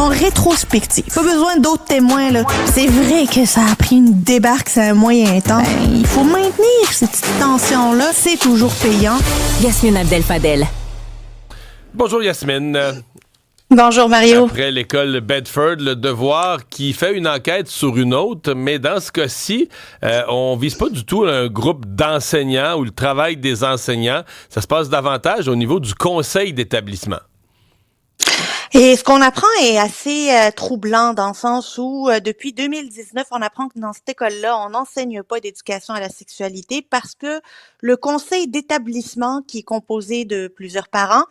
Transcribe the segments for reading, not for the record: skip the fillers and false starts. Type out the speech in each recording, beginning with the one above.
en rétrospective. Pas besoin d'autres témoins, là. C'est vrai que ça a pris une débarque, c'est un moyen temps. Il faut maintenir cette petite tension-là. C'est toujours payant. Yasmine Abdel-Fadel. Bonjour Yasmine. Bonjour Mario. Après l'école Bedford, le Devoir qui fait une enquête sur une autre, mais dans ce cas-ci, on vise pas du tout un groupe d'enseignants ou le travail des enseignants. Ça se passe davantage au niveau du conseil d'établissement. Et ce qu'on apprend est assez troublant dans le sens où depuis 2019, on apprend que dans cette école-là, on n'enseigne pas d'éducation à la sexualité parce que le conseil d'établissement, qui est composé de plusieurs parents,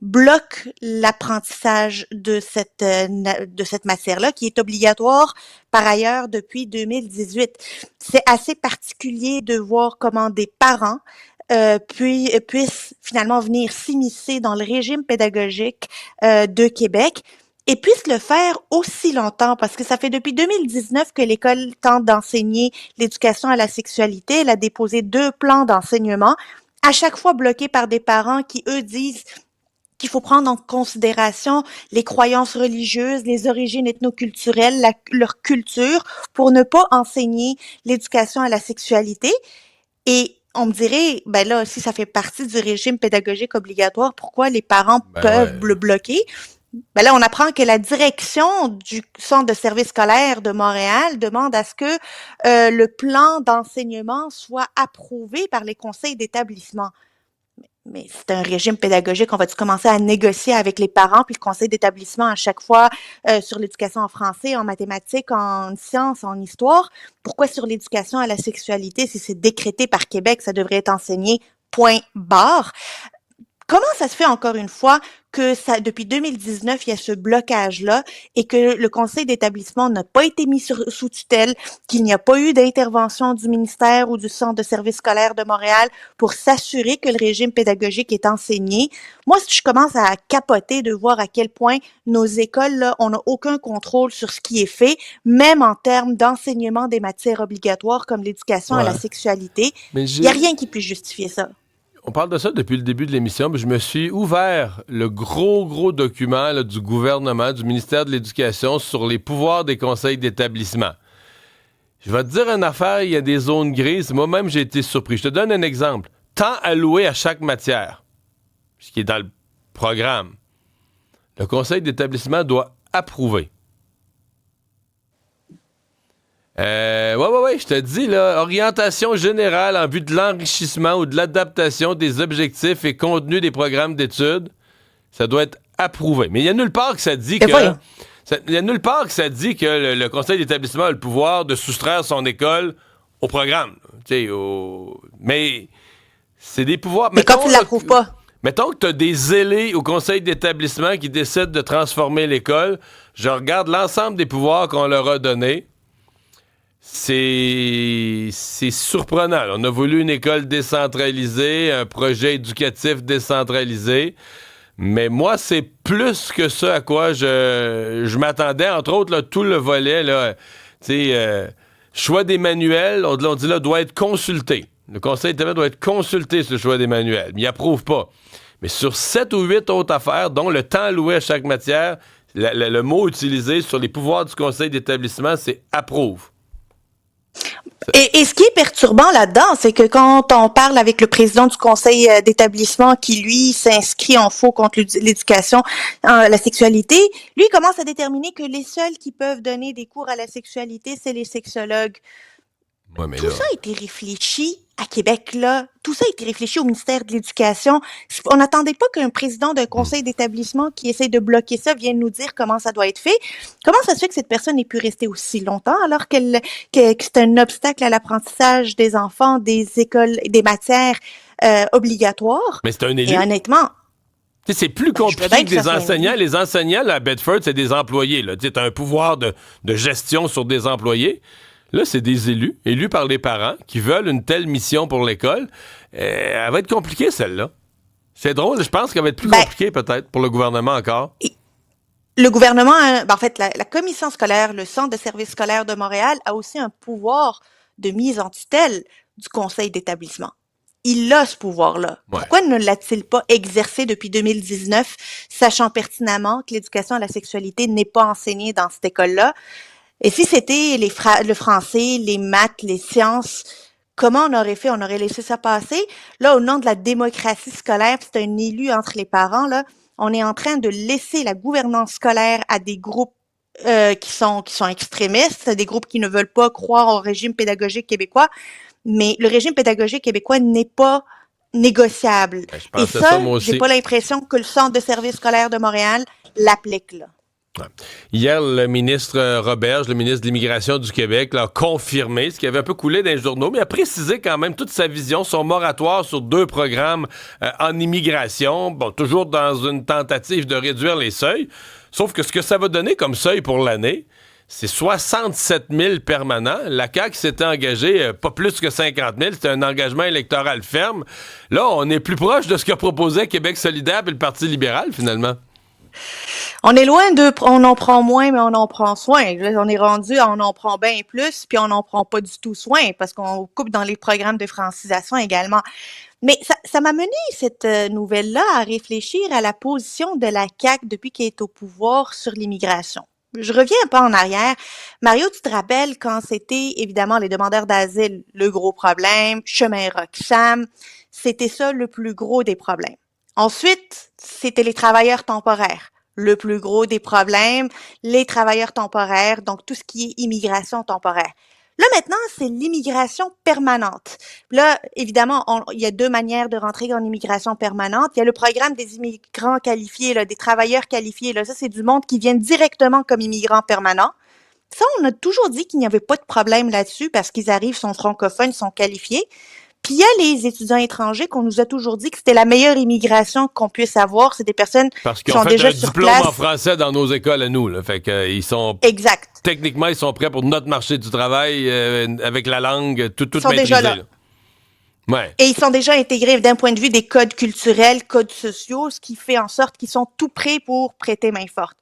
bloque l'apprentissage de cette matière-là, qui est obligatoire par ailleurs depuis 2018. C'est assez particulier de voir comment des parents puissent finalement venir s'immiscer dans le régime pédagogique de Québec et puissent le faire aussi longtemps, parce que ça fait depuis 2019 que l'école tente d'enseigner l'éducation à la sexualité. Elle a déposé 2 plans d'enseignement, à chaque fois bloqués par des parents qui, eux, disent qu'il faut prendre en considération les croyances religieuses, les origines ethnoculturelles, leur culture, pour ne pas enseigner l'éducation à la sexualité. Et on me dirait, ben là, si ça fait partie du régime pédagogique obligatoire, pourquoi les parents peuvent le bloquer? Ben là, on apprend que la direction du Centre de services scolaires de Montréal demande à ce que le plan d'enseignement soit approuvé par les conseils d'établissement. Mais c'est un régime pédagogique, on va-tu commencer à négocier avec les parents puis le conseil d'établissement à chaque fois sur l'éducation en français, en mathématiques, en sciences, en histoire? Pourquoi sur l'éducation à la sexualité, si c'est décrété par Québec, ça devrait être enseigné point barre? Comment ça se fait encore une fois que depuis 2019, il y a ce blocage-là et que le conseil d'établissement n'a pas été mis sous tutelle, qu'il n'y a pas eu d'intervention du ministère ou du Centre de services scolaires de Montréal pour s'assurer que le régime pédagogique est enseigné? Moi, je commence à capoter de voir à quel point nos écoles, là, on n'a aucun contrôle sur ce qui est fait, même en termes d'enseignement des matières obligatoires comme l'éducation à la sexualité. Il n'y a rien qui puisse justifier ça. On parle de ça depuis le début de l'émission, mais je me suis ouvert le gros document là, du gouvernement, du ministère de l'Éducation sur les pouvoirs des conseils d'établissement. Je vais te dire une affaire, il y a des zones grises. Moi-même, j'ai été surpris. Je te donne un exemple. Temps alloué à chaque matière, ce qui est dans le programme. Le conseil d'établissement doit approuver. Ouais, je te dis, là, orientation générale en vue de l'enrichissement ou de l'adaptation des objectifs et contenus des programmes d'études, ça doit être approuvé. Mais il y a nulle part que ça dit que... Il y a nulle part que ça dit que le conseil d'établissement a le pouvoir de soustraire son école au programme. Mais c'est des pouvoirs... Mais quand tu ne l'approuves pas... Mettons que tu as des zélés au conseil d'établissement qui décident de transformer l'école. Je regarde l'ensemble des pouvoirs qu'on leur a donnés. C'est surprenant. On a voulu une école décentralisée, un projet éducatif décentralisé, mais moi, c'est plus que ça à quoi je m'attendais. Entre autres, là, tout le volet, là, choix des manuels, on dit là, doit être consulté. Le conseil d'établissement doit être consulté sur le choix des manuels, mais il approuve pas. Mais sur 7 ou 8 autres affaires, dont le temps alloué à chaque matière, le mot utilisé sur les pouvoirs du conseil d'établissement, c'est approuve. Et ce qui est perturbant là-dedans, c'est que quand on parle avec le président du conseil d'établissement qui, lui, s'inscrit en faux contre l'éducation à la sexualité, lui, il commence à déterminer que les seuls qui peuvent donner des cours à la sexualité, c'est les sexologues. Ouais, mais Tout là... ça a été réfléchi à Québec, là. Tout ça a été réfléchi au ministère de l'Éducation. On n'attendait pas qu'un président d'un conseil d'établissement qui essaie de bloquer ça vienne nous dire comment ça doit être fait. Comment ça se fait que cette personne ait pu rester aussi longtemps alors que c'est un obstacle à l'apprentissage des enfants, des écoles, des matières obligatoires? Mais c'est un élu. Et honnêtement... c'est plus compliqué que des enseignants. Les enseignants, là, à Bedford, c'est des employés. Tu as un pouvoir de gestion sur des employés. Là, c'est des élus par les parents, qui veulent une telle mission pour l'école. Elle va être compliquée, celle-là. C'est drôle, je pense qu'elle va être plus compliquée, peut-être, pour le gouvernement encore. Le gouvernement, en fait, la commission scolaire, le Centre de services scolaires de Montréal a aussi un pouvoir de mise en tutelle du conseil d'établissement. Il a ce pouvoir-là. Ouais. Pourquoi ne l'a-t-il pas exercé depuis 2019, sachant pertinemment que l'éducation à la sexualité n'est pas enseignée dans cette école-là? Et si c'était le français, les maths, les sciences, comment on aurait fait? On aurait laissé ça passer. Là, au nom de la démocratie scolaire, c'est un élu entre les parents, là, on est en train de laisser la gouvernance scolaire à des groupes qui sont extrémistes, des groupes qui ne veulent pas croire au régime pédagogique québécois. Mais le régime pédagogique québécois n'est pas négociable. Ben, je Et pensais ça, ça, moi j'ai aussi. pas l'impression que le Centre de services scolaires de Montréal l'applique, là. Ouais. Hier, le ministre Roberge, le ministre de l'Immigration du Québec, l'a confirmé, ce qui avait un peu coulé dans les journaux, mais a précisé quand même toute sa vision, son moratoire sur 2 programmes en immigration, bon, toujours dans une tentative de réduire les seuils, sauf que ce que ça va donner comme seuil pour l'année, c'est 67 000 permanents. La CAQ s'était engagée pas plus que 50 000. C'était un engagement électoral ferme. Là, on est plus proche de ce qu'a proposé Québec solidaire et le Parti libéral, finalement. On est loin on en prend moins, mais on en prend soin. Là, on est rendu on en prend bien plus, puis on n'en prend pas du tout soin, parce qu'on coupe dans les programmes de francisation également. Mais ça m'a mené, cette nouvelle-là, à réfléchir à la position de la CAQ depuis qu'elle est au pouvoir sur l'immigration. Je reviens un peu en arrière. Mario, tu te rappelles quand c'était évidemment les demandeurs d'asile, le gros problème, chemin Roxham, c'était ça le plus gros des problèmes. Ensuite, c'était les travailleurs temporaires. Le plus gros des problèmes, les travailleurs temporaires, donc tout ce qui est immigration temporaire. Là, maintenant, c'est l'immigration permanente. Là, évidemment, il y a 2 manières de rentrer en immigration permanente. Il y a le programme des immigrants qualifiés, là, des travailleurs qualifiés. Là, ça, c'est du monde qui vient directement comme immigrants permanents. Ça, on a toujours dit qu'il n'y avait pas de problème là-dessus parce qu'ils arrivent, sont francophones, sont qualifiés. Puis il y a les étudiants étrangers qu'on nous a toujours dit que c'était la meilleure immigration qu'on puisse avoir. C'est des personnes Parce qui qu'ils ont sont fait déjà un sur diplôme place. en français dans nos écoles à nous. Là. Fait que, ils sont Exact. techniquement, ils sont prêts pour notre marché du travail avec la langue, tout Ils sont maîtrisé. déjà là. Là. Ouais. Et ils sont déjà intégrés d'un point de vue des codes culturels, codes sociaux, ce qui fait en sorte qu'ils sont tout prêts pour prêter main forte.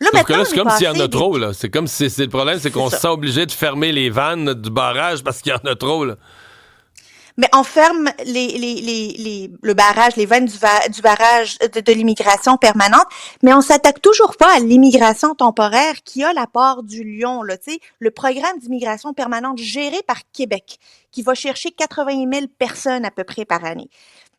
Là, Sauf que maintenant, là, on c'est est comme s'il y en passé a trop. Là. C'est comme si le problème, c'est qu'on se ça. sent obligé de fermer les vannes du barrage parce qu'il y en a trop. Là. Mais on ferme le barrage, les vannes du barrage de l'immigration permanente, mais on s'attaque toujours pas à l'immigration temporaire qui a la part du lion, là, tu sais, le programme d'immigration permanente géré par Québec, qui va chercher 80 000 personnes à peu près par année.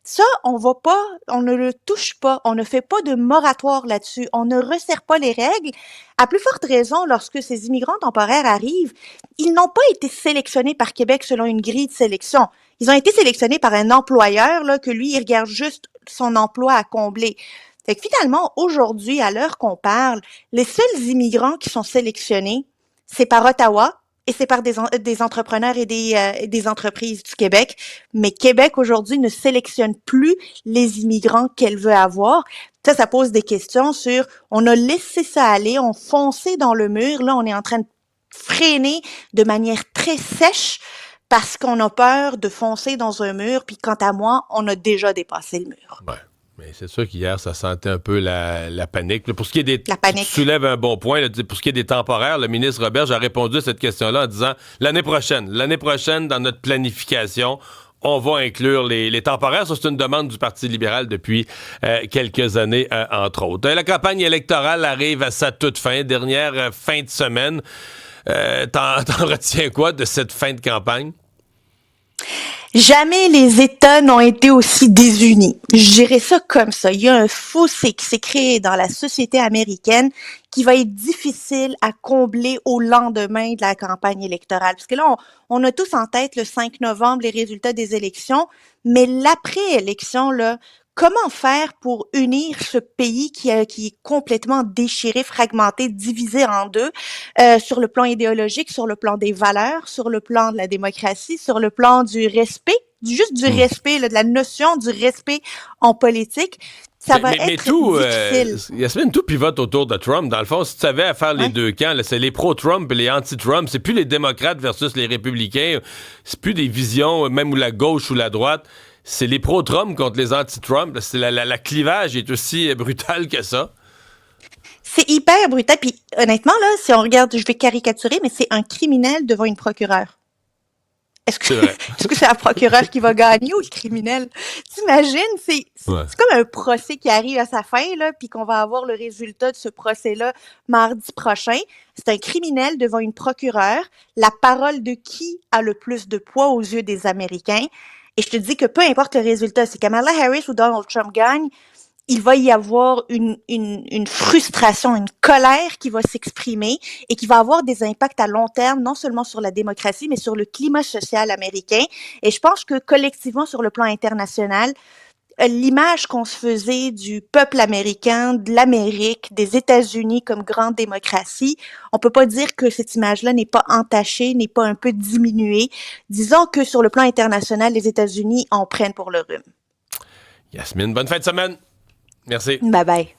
Ça, on ne le touche pas, on ne fait pas de moratoire là-dessus, on ne resserre pas les règles. À plus forte raison, lorsque ces immigrants temporaires arrivent, ils n'ont pas été sélectionnés par Québec selon une grille de sélection. Ils ont été sélectionnés par un employeur, là, que lui, il regarde juste son emploi à combler. Fait que finalement, aujourd'hui, à l'heure qu'on parle, les seuls immigrants qui sont sélectionnés, c'est par Ottawa et c'est par des entrepreneurs et des entreprises du Québec. Mais Québec, aujourd'hui, ne sélectionne plus les immigrants qu'elle veut avoir. Ça pose des questions sur, on a laissé ça aller, on fonçait dans le mur. Là, on est en train de freiner de manière très sèche parce qu'on a peur de foncer dans un mur, puis quant à moi, on a déjà dépassé le mur. Ouais. Mais c'est sûr qu'hier, ça sentait un peu la panique. Là, pour ce qui est des... La panique. Tu soulèves un bon point. Là, pour ce qui est des temporaires, le ministre Roberge a répondu à cette question-là en disant l'année prochaine, dans notre planification, on va inclure les temporaires. Ça, c'est une demande du Parti libéral depuis quelques années, entre autres. La campagne électorale arrive à sa toute fin, dernière fin de semaine. T'en retiens quoi de cette fin de campagne? Jamais les États n'ont été aussi désunis. Je dirais ça comme ça. Il y a un fossé qui s'est créé dans la société américaine qui va être difficile à combler au lendemain de la campagne électorale. Parce que là, on a tous en tête le 5 novembre les résultats des élections, mais l'après-élection, là, comment faire pour unir ce pays qui est complètement déchiré, fragmenté, divisé en deux, sur le plan idéologique, sur le plan des valeurs, sur le plan de la démocratie, sur le plan du respect, juste du respect, là, de la notion du respect en politique. Ça va être difficile. Yasmine, tout pivote autour de Trump. Dans le fond, si tu avais à faire les deux camps, là, c'est les pro-Trump et les anti-Trump. C'est plus les démocrates versus les républicains. C'est plus des visions, même ou la gauche ou la droite. C'est les pro-Trump contre les anti-Trump. C'est la clivage est aussi brutal que ça. C'est hyper brutal. Puis honnêtement, là, si on regarde, je vais caricaturer, mais c'est un criminel devant une procureure. Est-ce que C'est vrai. est-ce que c'est la procureure qui va gagner ou le criminel? T'imagines, Ouais. c'est comme un procès qui arrive à sa fin, là, puis qu'on va avoir le résultat de ce procès-là mardi prochain. C'est un criminel devant une procureure. La parole de qui a le plus de poids aux yeux des Américains? Et je te dis que peu importe le résultat, si Kamala Harris ou Donald Trump gagne, il va y avoir une frustration, une colère qui va s'exprimer et qui va avoir des impacts à long terme, non seulement sur la démocratie, mais sur le climat social américain. Et je pense que collectivement, sur le plan international, l'image qu'on se faisait du peuple américain, de l'Amérique, des États-Unis comme grande démocratie, on peut pas dire que cette image-là n'est pas entachée, n'est pas un peu diminuée. Disons que sur le plan international, les États-Unis en prennent pour le rhume. Yasmine, bonne fin de semaine. Merci. Bye bye.